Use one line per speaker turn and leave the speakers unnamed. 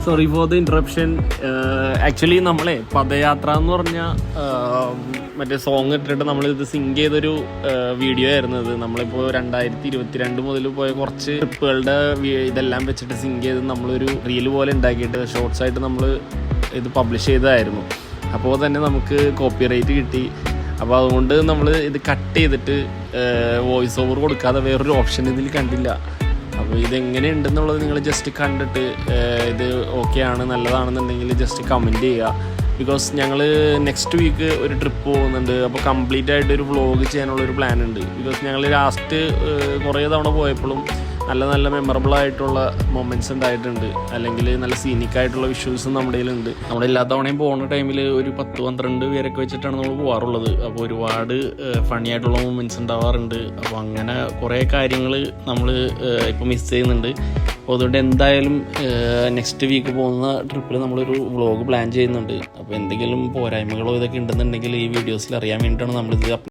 Sorry for the interruption. Actually നമ്മളെ പദയാത്ര എന്ന് പറഞ്ഞ മറ്റേ സോങ് ഇട്ടിട്ട് നമ്മളിത് സിങ്ക് ചെയ്തൊരു വീഡിയോ ആയിരുന്നു ഇത്. നമ്മളിപ്പോൾ 2022 മുതൽ പോയ കുറച്ച് ട്രിപ്പുകളുടെ ഇതെല്ലാം വെച്ചിട്ട് സിങ്ക് ചെയ്ത് നമ്മളൊരു റീല് പോലെ ഉണ്ടാക്കിയിട്ട് ഷോർട്സ് ആയിട്ട് നമ്മൾ ഇത് പബ്ലിഷ് ചെയ്തതായിരുന്നു. അപ്പോൾ തന്നെ നമുക്ക് കോപ്പിറൈറ്റ് കിട്ടി. അപ്പോൾ അതുകൊണ്ട് നമ്മൾ ഇത് കട്ട് ചെയ്തിട്ട് വോയിസ് ഓവർ കൊടുക്കാതെ വേറൊരു ഓപ്ഷൻ ഇതിൽ കണ്ടില്ല. അപ്പോൾ ഇതെങ്ങനെ ഉണ്ടെന്നുള്ളത് നിങ്ങൾ ജസ്റ്റ് കണ്ടിട്ട് ഇത് ഓക്കെ ആണ് നല്ലതാണെന്നുണ്ടെങ്കിൽ ജസ്റ്റ് കമൻറ്റ് ചെയ്യുക. ബിക്കോസ് ഞങ്ങൾ നെക്സ്റ്റ് വീക്ക് ഒരു ട്രിപ്പ് പോകുന്നുണ്ട്. അപ്പോൾ കംപ്ലീറ്റ് ആയിട്ട് ഒരു വ്ളോഗ് ചെയ്യാനുള്ളൊരു പ്ലാൻ ഉണ്ട്. ബിക്കോസ് ഞങ്ങൾ ലാസ്റ്റ് കുറേ തവണ പോയപ്പോഴും നല്ല നല്ല മെമ്മറബിൾ ആയിട്ടുള്ള മൊമെൻറ്റ്സ് ഉണ്ടായിട്ടുണ്ട്. അല്ലെങ്കിൽ നല്ല സീനിക് ആയിട്ടുള്ള വിഷ്വൽസും നമ്മുടെ കയ്യിലുണ്ട്. നമ്മുടെ എല്ലാ തവണയും പോകുന്ന ടൈമിൽ ഒരു 10-12 പേരൊക്കെ വെച്ചിട്ടാണ് നമ്മൾ പോകാറുള്ളത്. അപ്പോൾ ഒരുപാട് ഫണി ആയിട്ടുള്ള മൊമെൻറ്റ്സ് ഉണ്ടാവാറുണ്ട്. അപ്പോൾ അങ്ങനെ കുറേ കാര്യങ്ങൾ നമ്മൾ ഇപ്പോൾ മിസ് ചെയ്യുന്നുണ്ട്. അപ്പോൾ അതുകൊണ്ട് എന്തായാലും നെക്സ്റ്റ് വീക്ക് പോകുന്ന ട്രിപ്പിൽ നമ്മളൊരു വ്ളോഗ് പ്ലാൻ ചെയ്യുന്നുണ്ട്. അപ്പോൾ എന്തെങ്കിലും പോരായ്മകളോ ഇതൊക്കെ ഉണ്ടെന്നുണ്ടെങ്കിൽ ഈ വീഡിയോസിൽ അറിയാൻ വേണ്ടിയിട്ടാണ് നമ്മളിത്